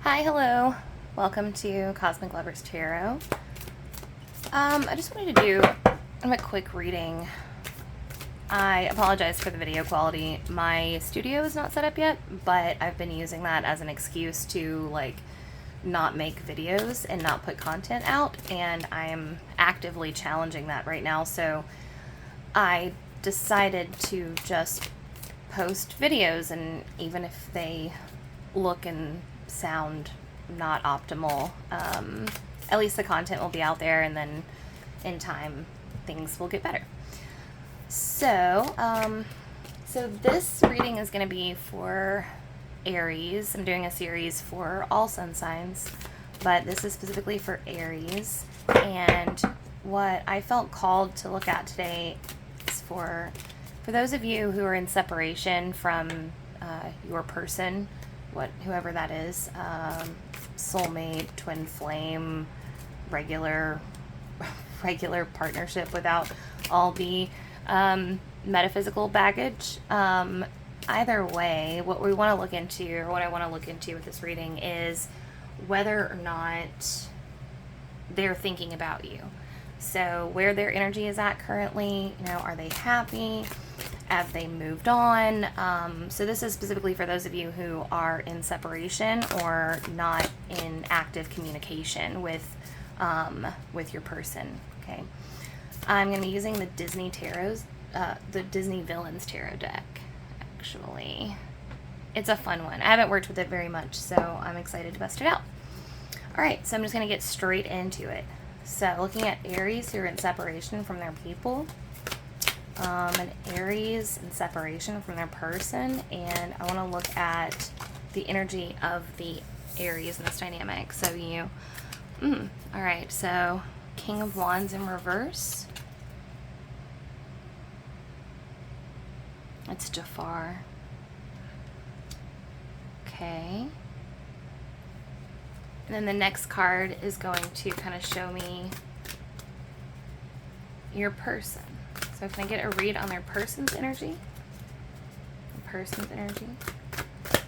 Hi, hello. Welcome to Cosmic Lovers Tarot. I just wanted to do a quick reading. I apologize for the video quality. My studio is not set up yet, but I've been using that as an excuse to not make videos and not put content out, and I'm actively challenging that right now. So I decided to just post videos, and even if they look and sound not optimal, at least the content will be out there, and then in time things will get better. So this reading is going to be for Aries. I'm doing a series for all sun signs, but this is specifically for Aries. And what I felt called to look at today is for those of you who are in separation from your person, whoever that is, soulmate, twin flame, regular partnership without all the metaphysical baggage. Either way, what we want to look into, or what I want to look into with this reading, is whether or not they're thinking about you. So where their energy is at currently, are they happy? Have they moved on? So this is specifically for those of you who are in separation or not in active communication with your person. Okay, I'm going to be using the Disney the Disney Villains Tarot deck. Actually, it's a fun one. I haven't worked with it very much, so I'm excited to bust it out. All right, so I'm just going to get straight into it. So looking at Aries who are in separation from their people, and Aries in separation from their person, and I want to look at the energy of the Aries in this dynamic. So all right, so King of Wands in reverse. It's Jafar. Okay. And then the next card is going to kind of show me your person. So can I get a read on their person's energy? The person's energy.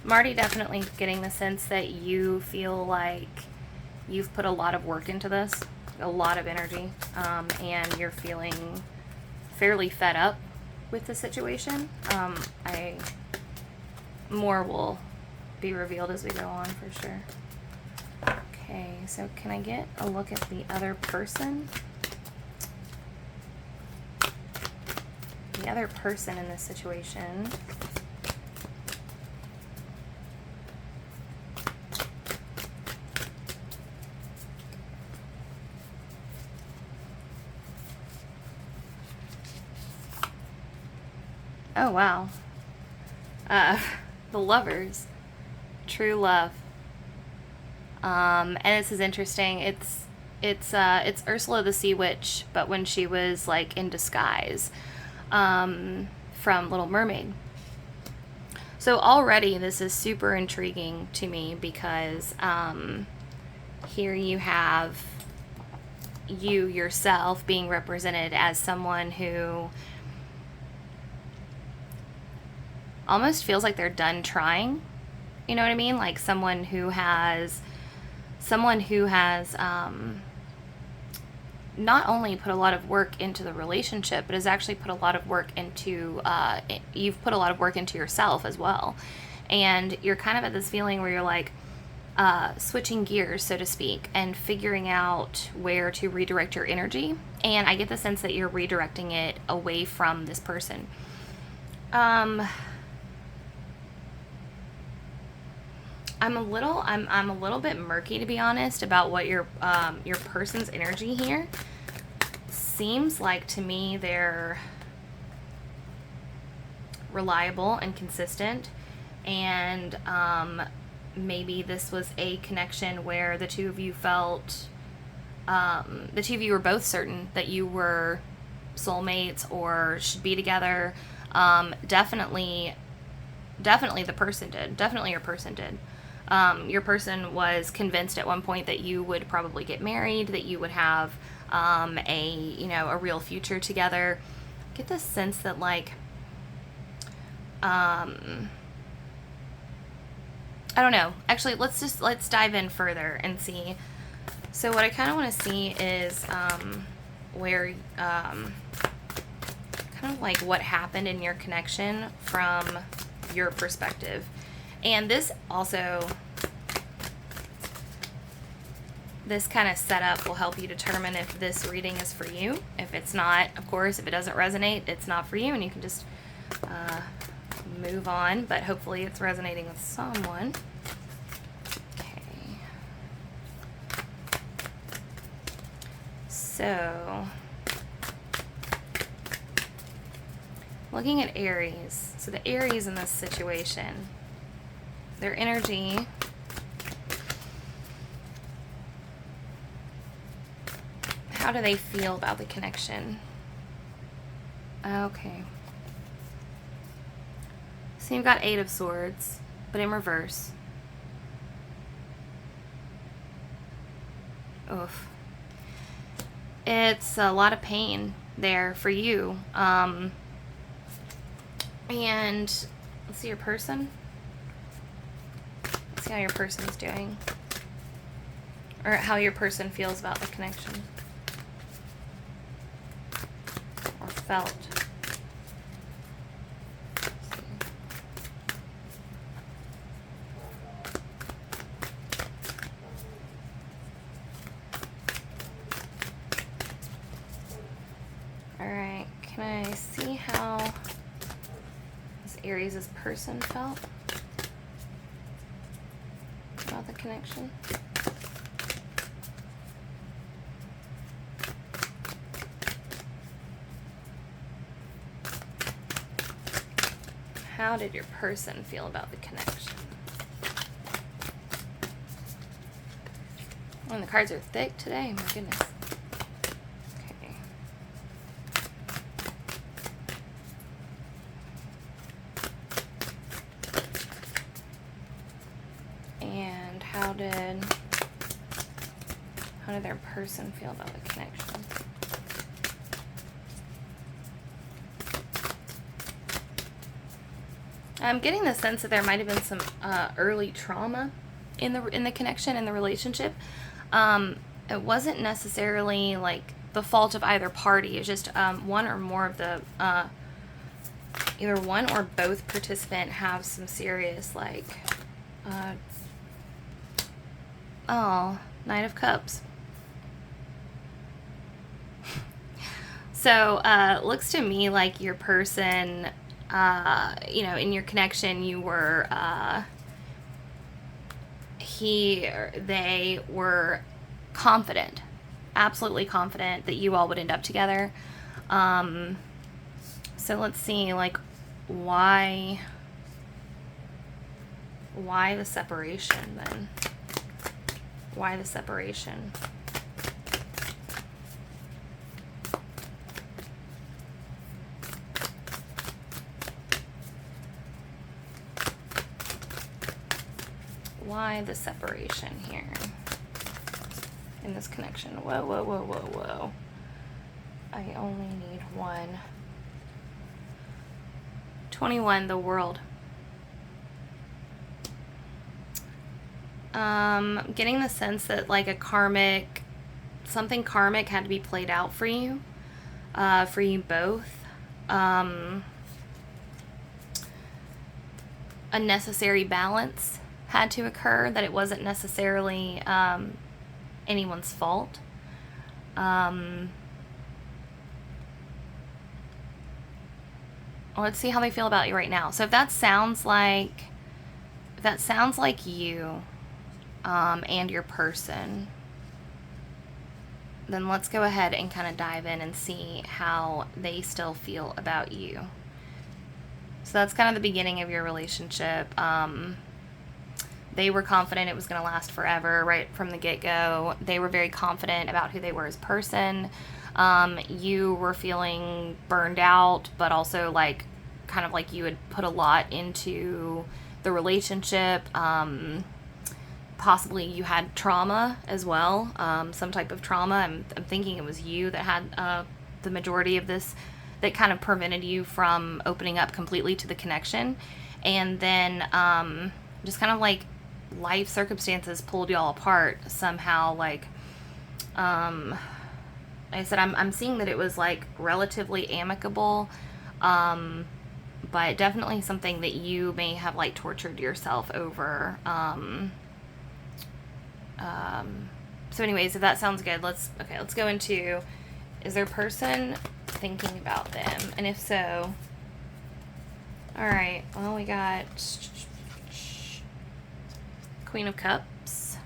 I'm already definitely getting the sense that you feel like you've put a lot of work into this, a lot of energy, and you're feeling fairly fed up with the situation. More will be revealed as we go on for sure. Okay, so can I get a look at the other person? The other person in this situation. Oh wow. The Lovers. True love. And this is interesting. It's Ursula the Sea Witch, but when she was in disguise, from Little Mermaid. So already this is super intriguing to me because here you have you yourself being represented as someone who almost feels like they're done trying. You know what I mean? Like someone who has not only put a lot of work into the relationship, but has actually put a lot of work into, you've put a lot of work into yourself as well. And you're kind of at this feeling where you're switching gears, so to speak, and figuring out where to redirect your energy. And I get the sense that you're redirecting it away from this person. I'm a little bit murky, to be honest, about what your person's energy here. Seems like to me they're reliable and consistent, and maybe this was a connection where the two of you felt, the two of you were both certain that you were soulmates or should be together. Definitely the person did. Definitely your person did. Your person was convinced at one point that you would probably get married, that you would have a real future together. Get the sense that I don't know. Actually, let's dive in further and see. So what I kind of want to see is where kind of like what happened in your connection from your perspective. And this also, this kind of setup will help you determine if this reading is for you. If it's not, of course, if it doesn't resonate, it's not for you, and you can just move on, but hopefully it's resonating with someone. Okay. So, looking at Aries. So the Aries in this situation, their energy how do they feel about the connection? Okay. So you've got 8 of Swords, but in reverse. Oof. It's a lot of pain there for you. And let's see your person. Let's see how your person's doing. Or how your person feels about the connection. Or felt. Alright, can I see how this Aries' person felt about the connection? How did your person feel about the connection? Oh, and the cards are thick today, my goodness. Okay. And how did their person feel about the connection? I'm getting the sense that there might have been some early trauma in the connection, in the relationship. It wasn't necessarily like the fault of either party. It's just one or more of the either one or both participant have some serious like Knight of Cups. So looks to me like your person, you know, in your connection, you were, they were confident, absolutely confident that you all would end up together. So let's see, like, why the separation then? Why the separation? Why the separation here in this connection? Whoa, whoa, whoa, whoa, whoa. I only need one. 21, the World. Getting the sense that like something karmic had to be played out for you both. A necessary balance had to occur, that it wasn't necessarily anyone's fault. Let's see how they feel about you right now. So if that sounds like you and your person, then let's go ahead and kind of dive in and see how they still feel about you. So that's kind of the beginning of your relationship. They were confident it was going to last forever right from the get-go. They were very confident about who they were as a person. You were feeling burned out, but also like kind of like you had put a lot into the relationship. Possibly you had trauma as well, some type of trauma. I'm thinking it was you that had the majority of this, that kind of prevented you from opening up completely to the connection. And then just kind of like life circumstances pulled y'all apart somehow. Like I said, I'm seeing that it was like relatively amicable, but definitely something that you may have like tortured yourself over. So anyways, if that sounds good, let's go into, is there a person thinking about them? And if so, all right, well, we got Queen of Cups,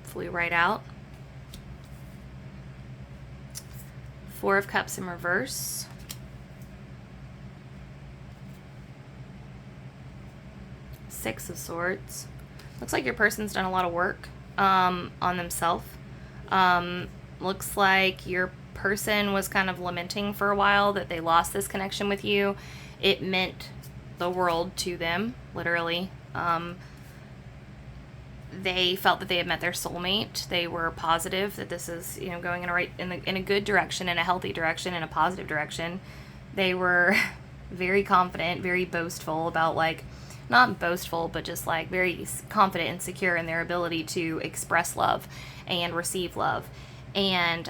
flew right out. Four of Cups in reverse. Six of Swords. Looks like your person's done a lot of work on themselves. Looks like your person was kind of lamenting for a while that they lost this connection with you. It meant the world to them, literally. They felt that they had met their soulmate. They were positive that this is, you know, going in a good direction, in a healthy direction, in a positive direction. They were very confident, very boastful about, like, not boastful, but just like very confident and secure in their ability to express love and receive love. And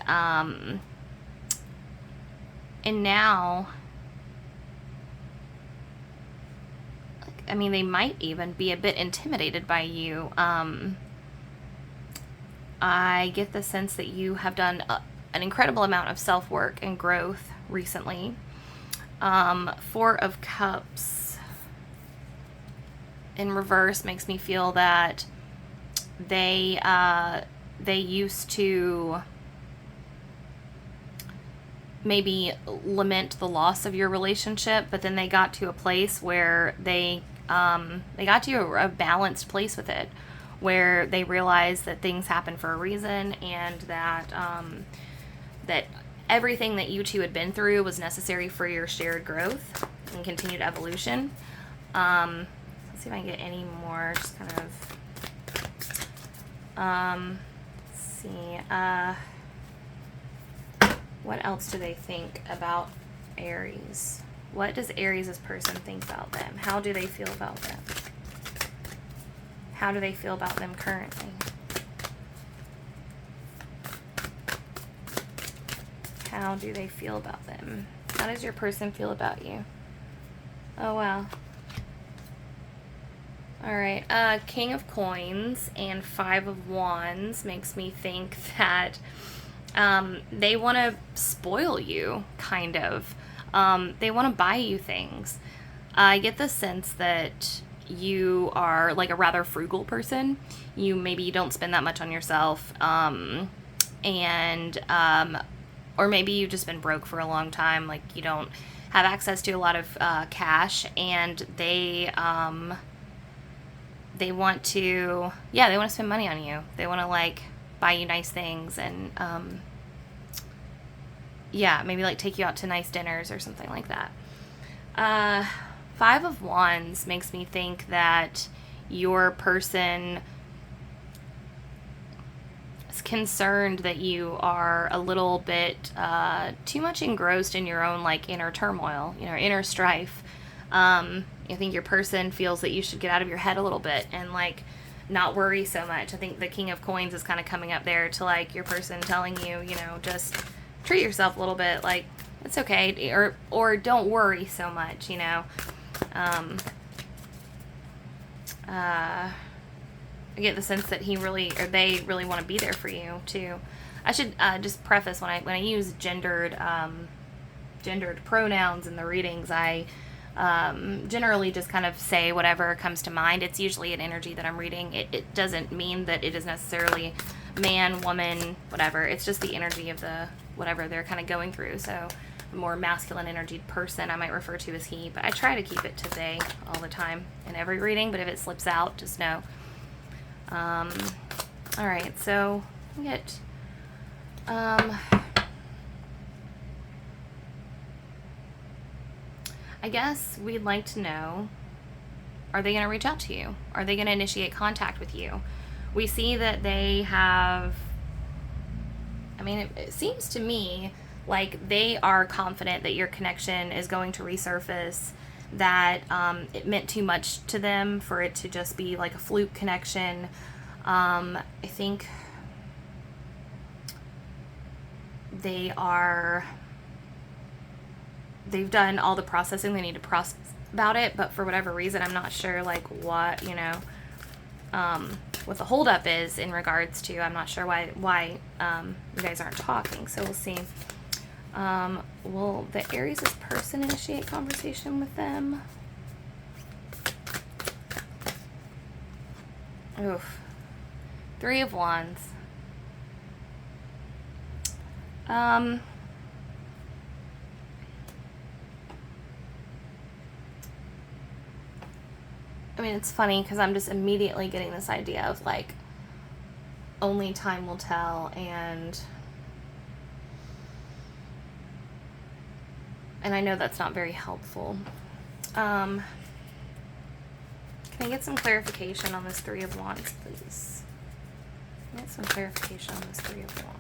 now, I mean, they might even be a bit intimidated by you. I get the sense that you have done an incredible amount of self-work and growth recently. Four of Cups in reverse makes me feel that they used to maybe lament the loss of your relationship, but then they got to a place where they got to a balanced place with it, where they realized that things happen for a reason, and that that everything that you two had been through was necessary for your shared growth and continued evolution. Let's see if I can get any more, just kind of, let's see, what else do they think about Aries? What does Aries' person think about them? How do they feel about them? How do they feel about them currently? How do they feel about them? How does your person feel about you? Oh, wow. All right, King of Coins and Five of Wands makes me think that they want to spoil you, kind of. They want to buy you things. I get the sense that you are like a rather frugal person. Maybe you don't spend that much on yourself, or maybe you've just been broke for a long time. Like, you don't have access to a lot of cash, and they want to, they want to spend money on you. They want to, like, buy you nice things, and maybe like take you out to nice dinners or something like that. Five of Wands makes me think that your person is concerned that you are a little bit too much engrossed in your own, like, inner turmoil, inner strife. I think your person feels that you should get out of your head a little bit and, like, not worry so much. I think the King of Coins is kind of coming up there to, like, your person telling you, just treat yourself a little bit, like, it's okay, or don't worry so much, I get the sense that they really want to be there for you too. I should just preface, when I use gendered pronouns in the readings, I generally just kind of say whatever comes to mind. It's usually an energy that I'm reading. It doesn't mean that it is necessarily man, woman, whatever. It's just the energy of the whatever they're kind of going through. So a more masculine energied person I might refer to as he, but I try to keep it to they all the time in every reading, but if it slips out, just know. All right, so we get I guess we'd like to know, are they going to reach out to you? Are they going to initiate contact with you? We see that they have, it seems to me like they are confident that your connection is going to resurface, that it meant too much to them for it to just be like a fluke connection. I think they've done all the processing they need to process about it, but for whatever reason, I'm not sure like what, you know, what the holdup is in regards to. I'm not sure why you guys aren't talking, so we'll see. Will the Aries' person initiate conversation with them? Oof. 3 of Wands. I mean, it's funny because I'm just immediately getting this idea of like only time will tell, and I know that's not very helpful. Can I get some clarification on this 3 of Wands, please? Can I get some clarification on this 3 of Wands?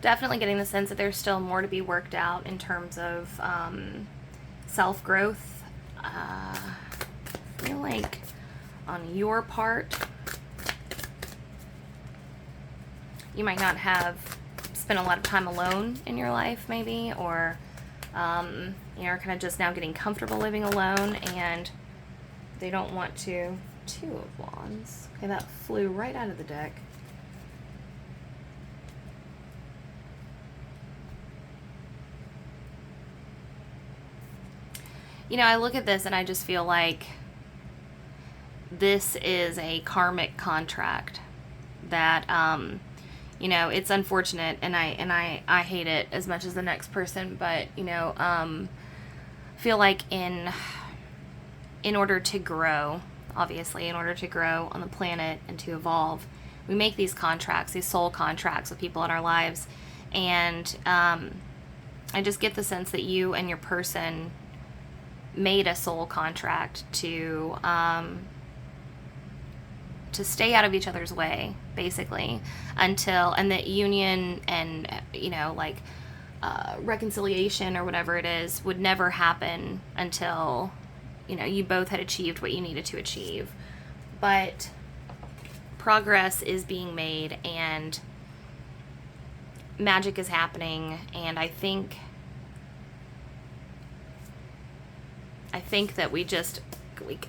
Definitely getting the sense that there's still more to be worked out in terms of self-growth. I feel like on your part, you might not have spent a lot of time alone in your life, maybe, or you're kind of just now getting comfortable living alone, and they don't want to. 2 of Wands. Okay, that flew right out of the deck. You know, I look at this and I just feel like this is a karmic contract that, you know, it's unfortunate, and I hate it as much as the next person, but, you know, feel like in order to grow, obviously, in order to grow on the planet and to evolve, we make these contracts, these soul contracts with people in our lives, and I just get the sense that you and your person made a soul contract to stay out of each other's way, basically, until, and that union and, you know, like reconciliation or whatever it is would never happen until, you know, you both had achieved what you needed to achieve. But progress is being made and magic is happening, and I think that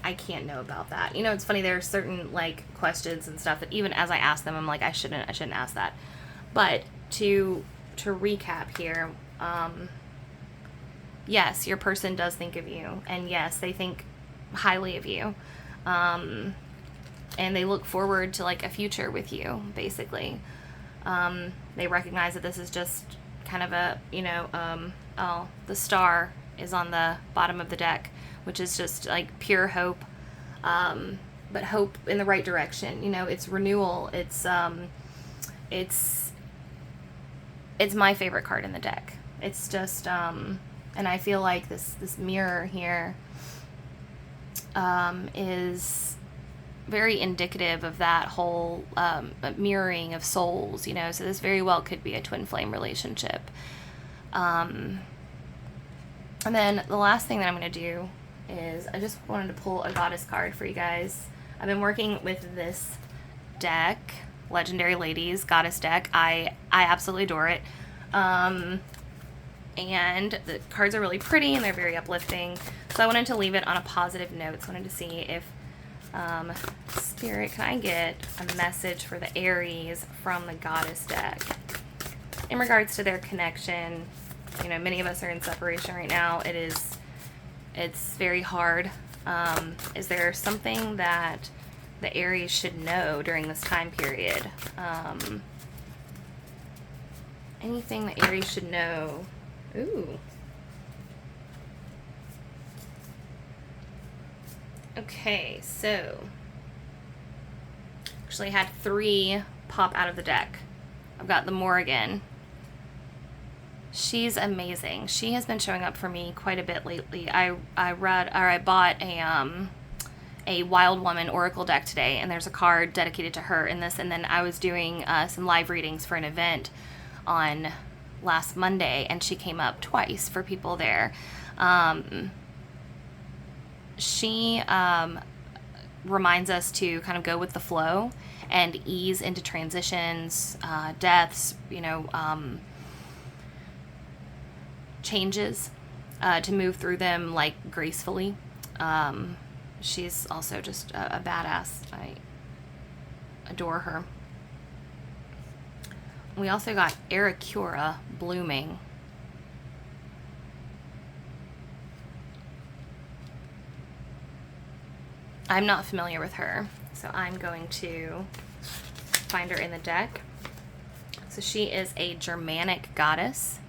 I can't know about that. You know, it's funny, there are certain like questions and stuff that even as I ask them, I'm like, I shouldn't ask that. But to recap here, yes, your person does think of you, and yes, they think highly of you, and they look forward to like a future with you, basically. They recognize that this is just kind of a, you know, oh, the star is on the bottom of the deck, which is just like pure hope, but hope in the right direction. You know, it's renewal. It's my favorite card in the deck. It's just, and I feel like this mirror here is very indicative of that whole mirroring of souls. You know, so this very well could be a twin flame relationship. And then the last thing that I'm going to do is I just wanted to pull a goddess card for you guys. I've been working with this deck, Legendary Ladies Goddess deck. I absolutely adore it. And the cards are really pretty and they're very uplifting. So I wanted to leave it on a positive note. So I wanted to see if Spirit, can I get a message for the Aries from the Goddess deck in regards to their connection? You know, many of us are in separation right now. It's very hard. Is there something that the Aries should know during this time period? Anything the Aries should know? Ooh. Okay, so actually I had 3 pop out of the deck. I've got the Morrigan. She's amazing. She has been showing up for me quite a bit lately. I bought a Wild Woman Oracle deck today, and there's a card dedicated to her in this. And then I was doing some live readings for an event on last Monday, and she came up twice for people there. She reminds us to kind of go with the flow and ease into transitions, deaths, changes, to move through them like gracefully. She's also just a badass. I adore her. We also got Aricura blooming. I'm not familiar with her, so I'm going to find her in the deck. So she is a Germanic goddess.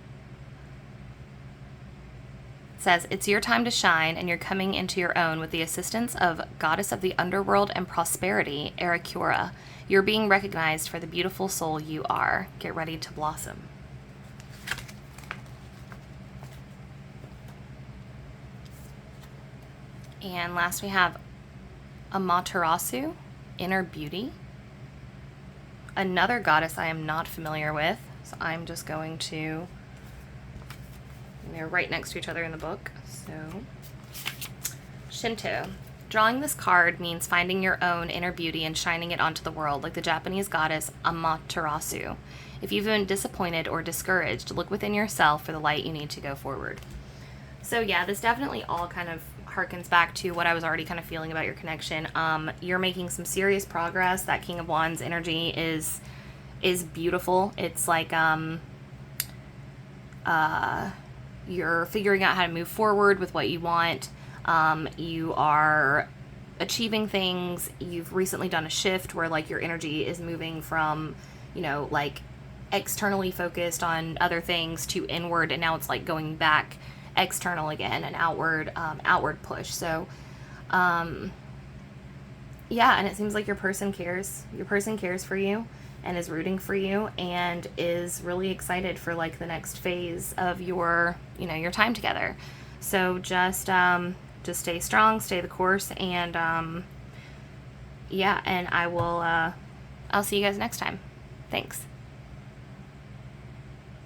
It says, it's your time to shine, and you're coming into your own with the assistance of goddess of the underworld and prosperity, Aricura. You're being recognized for the beautiful soul you are. Get ready to blossom. And last we have Amaterasu, Inner Beauty. Another goddess I am not familiar with, so I'm just going to, they're right next to each other in the book. So, Shinto. Drawing this card means finding your own inner beauty and shining it onto the world, like the Japanese goddess Amaterasu. If you've been disappointed or discouraged, look within yourself for the light you need to go forward. So yeah, this definitely all kind of harkens back to what I was already kind of feeling about your connection. You're making some serious progress. That King of Wands energy is beautiful. It's like you're figuring out how to move forward with what you want. You are achieving things. You've recently done a shift where like your energy is moving from, like externally focused on other things to inward, and now it's like going back external again, and outward push. So yeah, and it seems like your person cares for you and is rooting for you and is really excited for like the next phase of your your time together. So just stay strong, stay the course, and yeah, and I'll see you guys next time. Thanks.